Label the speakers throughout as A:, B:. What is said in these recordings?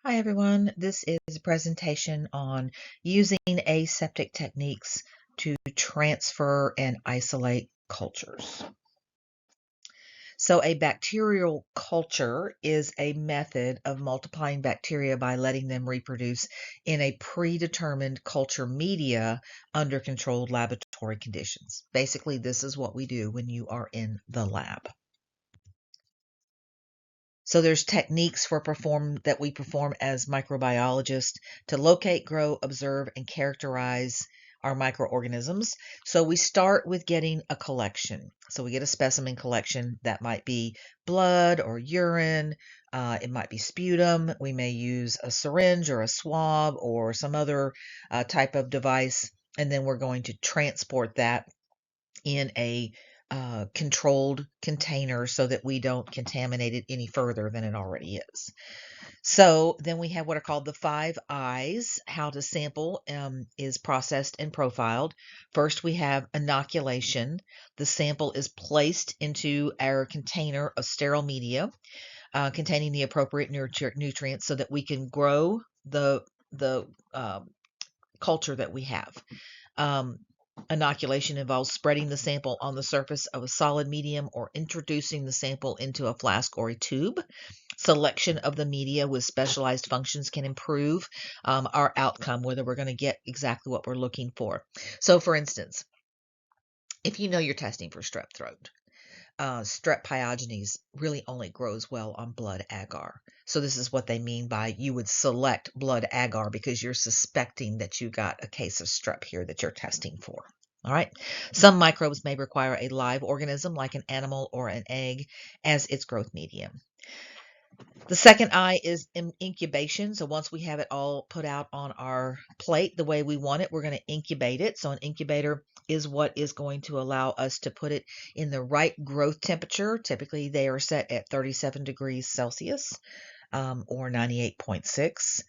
A: Hi everyone, this is a presentation on using aseptic techniques to transfer and isolate cultures. So a bacterial culture is a method of multiplying bacteria by letting them reproduce in a predetermined culture media under controlled laboratory conditions. Basically, this is what we do when you are in the lab. So there's techniques that we perform as microbiologists to locate, grow, observe, and characterize our microorganisms. So we start with getting a collection. So we get a specimen collection that might be blood or urine. It might be sputum. We may use a syringe or a swab or some other type of device. And then we're going to transport that in a controlled container so that we don't contaminate it any further than it already is. So then we have what are called the 5 I's. How to sample is processed and profiled. First, we have inoculation. The sample is placed into our container of sterile media containing the appropriate nutrients so that we can grow the culture that we have. Inoculation involves spreading the sample on the surface of a solid medium or introducing the sample into a flask or a tube. Selection of the media with specialized functions can improve our outcome, whether we're going to get exactly what we're looking for. So, for instance, if you know you're testing for strep throat, strep pyogenes really only grows well on blood agar. So this is what they mean by you would select blood agar because you're suspecting that you got a case of strep here that you're testing for. All right. Some microbes may require a live organism like an animal or an egg as its growth medium. The second I is incubation. So once we have it all put out on our plate the way we want it, we're going to incubate it. So an incubator is what is going to allow us to put it in the right growth temperature. Typically, they are set at 37 degrees Celsius or 98.6.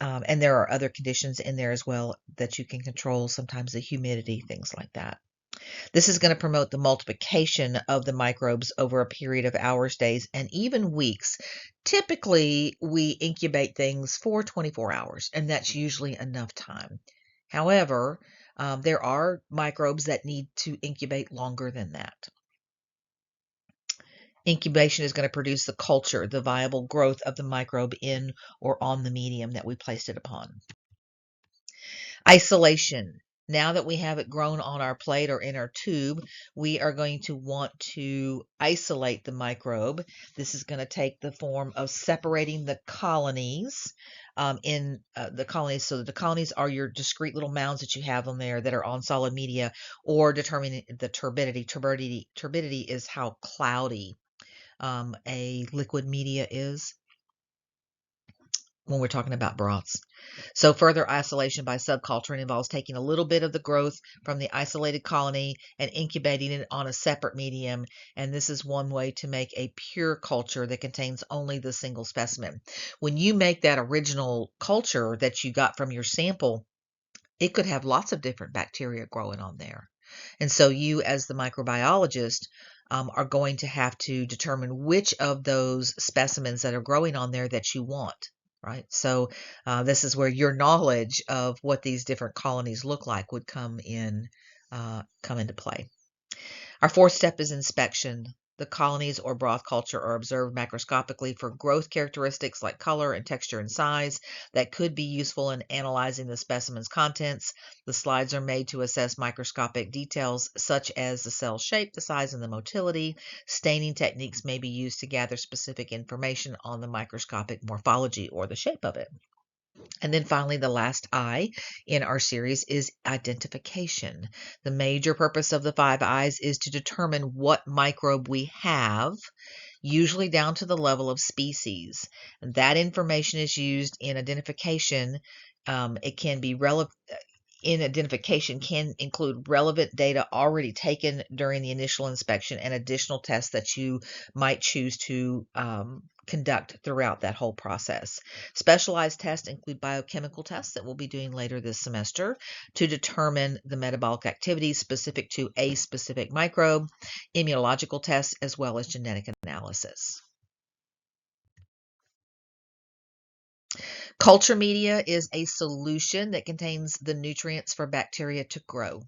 A: And there are other conditions in there as well that you can control, sometimes the humidity, things like that. This is going to promote the multiplication of the microbes over a period of hours, days, and even weeks. Typically, we incubate things for 24 hours, and that's usually enough time. However, there are microbes that need to incubate longer than that. Incubation is going to produce the culture, the viable growth of the microbe in or on the medium that we placed it upon. Isolation. Now that we have it grown on our plate or in our tube, we are going to want to isolate the microbe. This is going to take the form of separating the colonies in the colonies. So the colonies are your discrete little mounds that you have on there that are on solid media, or determining the turbidity. Turbidity is how cloudy a liquid media is when we're talking about broths. So further isolation by subculturing involves taking a little bit of the growth from the isolated colony and incubating it on a separate medium. And this is one way to make a pure culture that contains only the single specimen. When you make that original culture that you got from your sample, it could have lots of different bacteria growing on there. And so you, as the microbiologist, are going to have to determine which of those specimens that are growing on there that you want. Right. So this is where your knowledge of what these different colonies look like would come into play. Our fourth step is inspection. The colonies or broth culture are observed macroscopically for growth characteristics like color and texture and size that could be useful in analyzing the specimen's contents. The slides are made to assess microscopic details such as the cell shape, the size, and the motility. Staining techniques may be used to gather specific information on the microscopic morphology or the shape of it. And then finally, the last I in our series is identification. The major purpose of the 5 I's is to determine what microbe we have, usually down to the level of species. That information is used in identification. It can be relevant. In identification can include relevant data already taken during the initial inspection and additional tests that you might choose to conduct throughout that whole process. Specialized tests include biochemical tests that we'll be doing later this semester to determine the metabolic activity specific to a specific microbe, immunological tests, as well as genetic analysis. Culture media is a solution that contains the nutrients for bacteria to grow.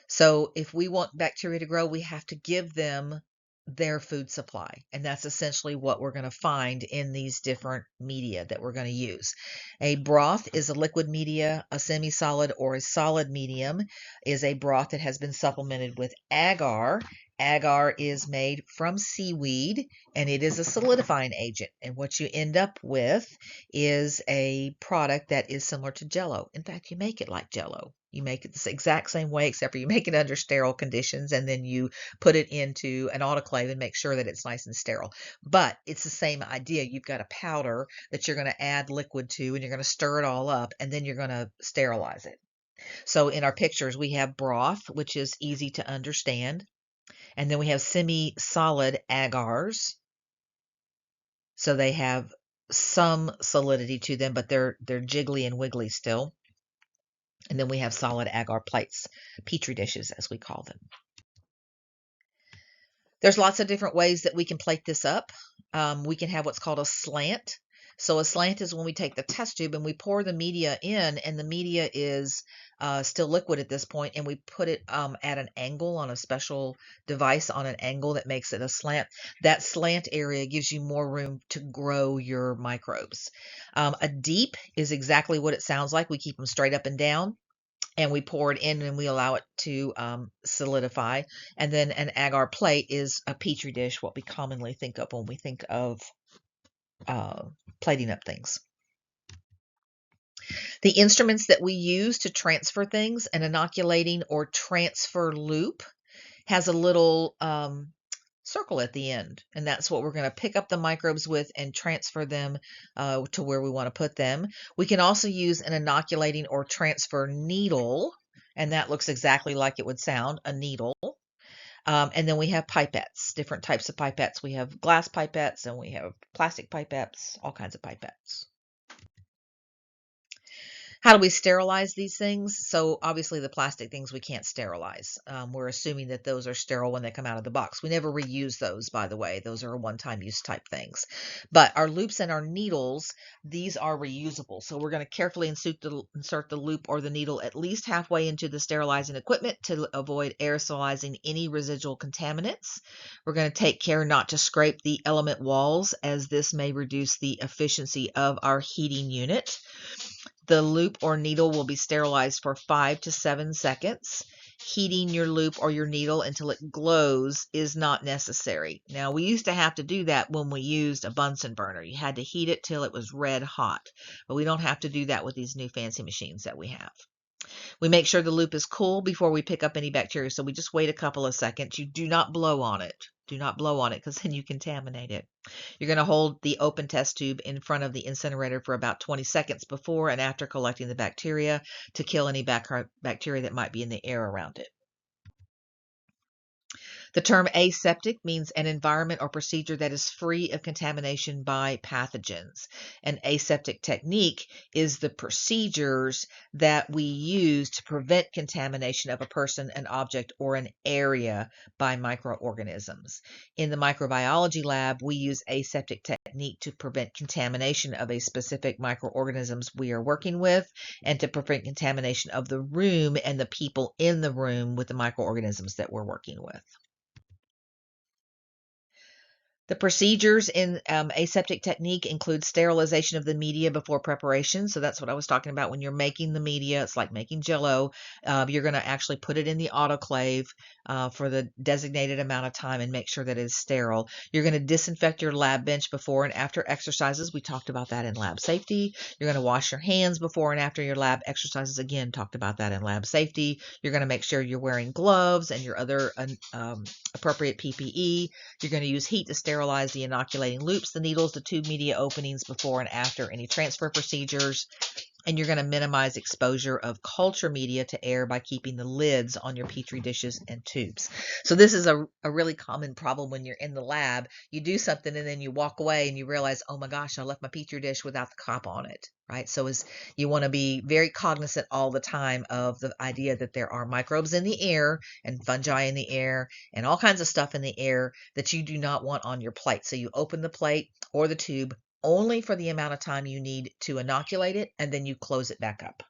A: So if we want bacteria to grow, we have to give them their food supply. And that's essentially what we're going to find in these different media that we're going to use. A broth is a liquid media, a semi-solid or a solid medium is a broth that has been supplemented with agar. Agar is made from seaweed and it is a solidifying agent. And what you end up with is a product that is similar to Jello. In fact, you make it like Jello. You make it the exact same way, except for you make it under sterile conditions, and then you put it into an autoclave and make sure that it's nice and sterile. But it's the same idea. You've got a powder that you're going to add liquid to, and you're going to stir it all up, and then you're going to sterilize it. So in our pictures, we have broth, which is easy to understand, and then we have semi-solid agars. So they have some solidity to them, but they're jiggly and wiggly still. And then we have solid agar plates, petri dishes, as we call them. There's lots of different ways that we can plate this up. We can have what's called a slant. So a slant is when we take the test tube and we pour the media in, and the media is still liquid at this point, and we put it at an angle on a special device on an angle that makes it a slant. That slant area gives you more room to grow your microbes. A deep is exactly what it sounds like. We keep them straight up and down, and we pour it in and we allow it to solidify. And then an agar plate is a petri dish, what we commonly think of when we think of plating up things. The instruments that we use to transfer things, an inoculating or transfer loop has a little circle at the end, and that's what we're going to pick up the microbes with and transfer them to where we want to put them. We can also use an inoculating or transfer needle, and that looks exactly like it would sound, a needle. And then we have pipettes, different types of pipettes. We have glass pipettes and we have plastic pipettes, all kinds of pipettes. How do we sterilize these things? So obviously the plastic things we can't sterilize. We're assuming that those are sterile when they come out of the box. We never reuse those, by the way. Those are one-time use type things. But our loops and our needles, these are reusable. So we're going to carefully insert the loop or the needle at least halfway into the sterilizing equipment to avoid aerosolizing any residual contaminants. We're going to take care not to scrape the element walls, as this may reduce the efficiency of our heating unit. The loop or needle will be sterilized for 5 to 7 seconds. Heating your loop or your needle until it glows is not necessary. Now, we used to have to do that when we used a Bunsen burner. You had to heat it till it was red hot, but we don't have to do that with these new fancy machines that we have. We make sure the loop is cool before we pick up any bacteria, so we just wait a couple of seconds. You do not blow on it. Do not blow on it, because then you contaminate it. You're going to hold the open test tube in front of the incinerator for about 20 seconds before and after collecting the bacteria to kill any bacteria that might be in the air around it. The term aseptic means an environment or procedure that is free of contamination by pathogens. An aseptic technique is the procedures that we use to prevent contamination of a person, an object, or an area by microorganisms. In the microbiology lab, we use aseptic technique to prevent contamination of a specific microorganisms we are working with, and to prevent contamination of the room and the people in the room with the microorganisms that we're working with. The procedures in aseptic technique include sterilization of the media before preparation. So that's what I was talking about. When you're making the media, it's like making Jello. You're going to actually put it in the autoclave for the designated amount of time and make sure that it is sterile. You're going to disinfect your lab bench before and after exercises. We talked about that in lab safety. You're going to wash your hands before and after your lab exercises. Again, talked about that in lab safety. You're going to make sure you're wearing gloves and your other appropriate PPE. You're going to use heat to sterilize the inoculating loops, the needles, the tube media openings before and after any transfer procedures. And you're going to minimize exposure of culture media to air by keeping the lids on your petri dishes and tubes. So this is a really common problem when you're in the lab. You do something and then you walk away and you realize, oh my gosh, I left my petri dish without the cap on it, right? So you want to be very cognizant all the time of the idea that there are microbes in the air and fungi in the air and all kinds of stuff in the air that you do not want on your plate. So you open the plate or the tube, only for the amount of time you need to inoculate it, and then you close it back up.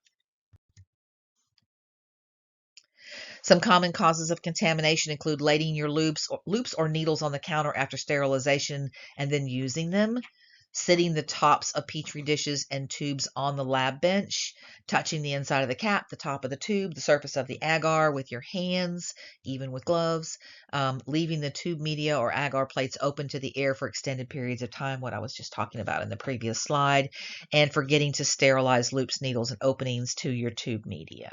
A: Some common causes of contamination include laying your loops or needles on the counter after sterilization and then using them, sitting the tops of Petri dishes and tubes on the lab bench, touching the inside of the cap, the top of the tube, the surface of the agar with your hands, even with gloves, leaving the tube media or agar plates open to the air for extended periods of time, what I was just talking about in the previous slide, and forgetting to sterilize loops, needles, and openings to your tube media.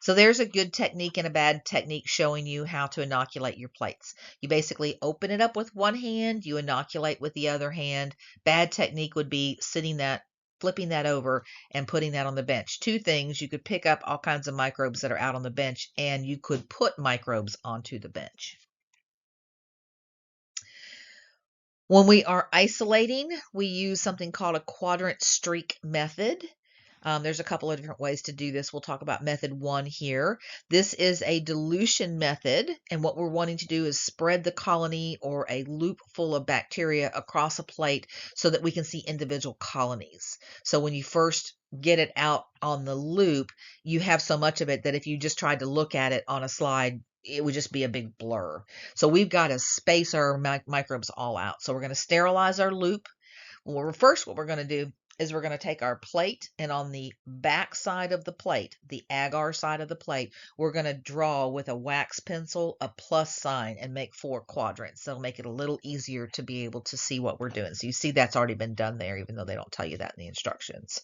A: So there's a good technique and a bad technique showing you how to inoculate your plates. You basically open it up with one hand, you inoculate with the other hand. Bad technique would be flipping that over and putting that on the bench. Two things, you could pick up all kinds of microbes that are out on the bench, and you could put microbes onto the bench. When we are isolating, we use something called a quadrant streak method. There's a couple of different ways to do this. We'll talk about method 1 here. This is a dilution method, and what we're wanting to do is spread the colony or a loop full of bacteria across a plate so that we can see individual colonies. So when you first get it out on the loop, you have so much of it that if you just tried to look at it on a slide, it would just be a big blur. So we've got to space our microbes all out. So we're going to sterilize our loop. Well, first, what we're going to do is we're going to take our plate, and on the back side of the plate, the agar side of the plate, we're going to draw with a wax pencil a plus sign and make 4 quadrants. That'll make it a little easier to be able to see what we're doing. So you see that's already been done there, even though they don't tell you that in the instructions.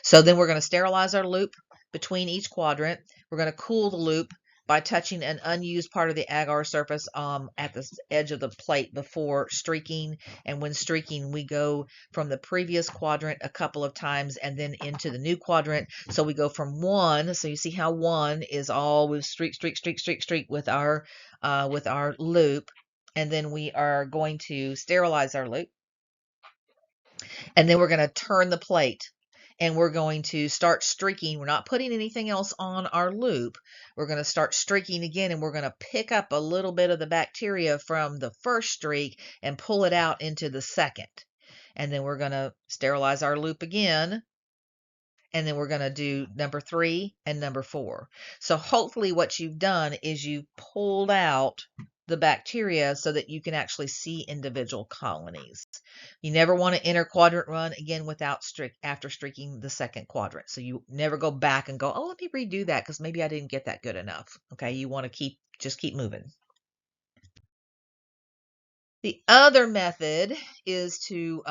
A: So then we're going to sterilize our loop between each quadrant. We're going to cool the loop by touching an unused part of the agar surface at the edge of the plate before streaking. And when streaking, we go from the previous quadrant a couple of times and then into the new quadrant. So we go from 1. So you see how 1 is all with streak with our loop. And then we are going to sterilize our loop. And then we're going to turn the plate. And we're going to start streaking. We're not putting anything else on our loop. We're going to start streaking again, and we're going to pick up a little bit of the bacteria from the first streak and pull it out into the second. And then we're going to sterilize our loop again. And then we're going to do number 3 and number 4. So hopefully what you've done is you've pulled out the bacteria so that you can actually see individual colonies. You never want to enter quadrant run again without after streaking the second quadrant. So you never go back and go, oh, let me redo that because maybe I didn't get that good enough. Okay, you want to just keep moving. The other method is to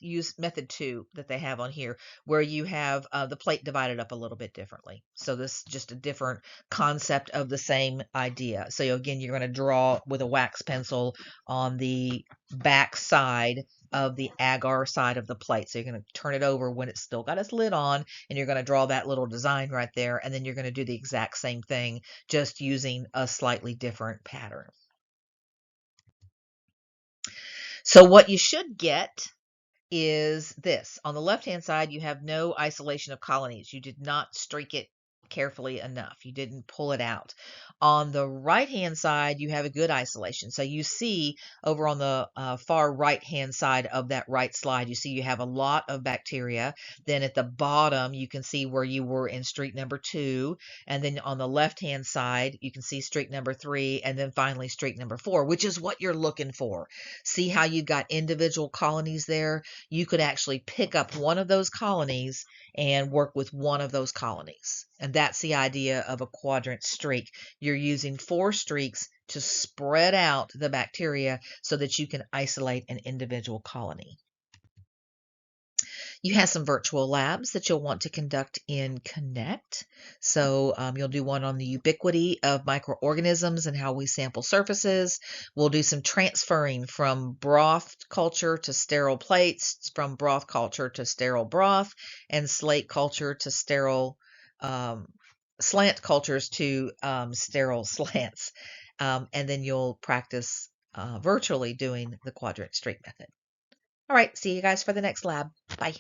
A: use method 2 that they have on here, where you have the plate divided up a little bit differently. So this is just a different concept of the same idea. So again, you're going to draw with a wax pencil on the back side of the agar side of the plate. So you're going to turn it over when it's still got its lid on, and you're going to draw that little design right there. And then you're going to do the exact same thing, just using a slightly different pattern. So what you should get is this. On the left-hand side, you have no isolation of colonies. You did not streak it carefully enough. You didn't pull it out. On the right-hand side, you have a good isolation. So you see over on the far right-hand side of that right slide, you see you have a lot of bacteria. Then at the bottom, you can see where you were in streak number 2. And then on the left-hand side, you can see streak number 3. And then finally streak number 4, which is what you're looking for. See how you got individual colonies there? You could actually pick up one of those colonies and work with one of those colonies. And that's the idea of a quadrant streak. You're using 4 streaks to spread out the bacteria so that you can isolate an individual colony. You have some virtual labs that you'll want to conduct in Connect. So you'll do one on the ubiquity of microorganisms and how we sample surfaces. We'll do some transferring from broth culture to sterile plates, from broth culture to sterile broth, and slate culture to sterile slant cultures to sterile slants. And then you'll practice virtually doing the quadrant streak method. All right, see you guys for the next lab. Bye.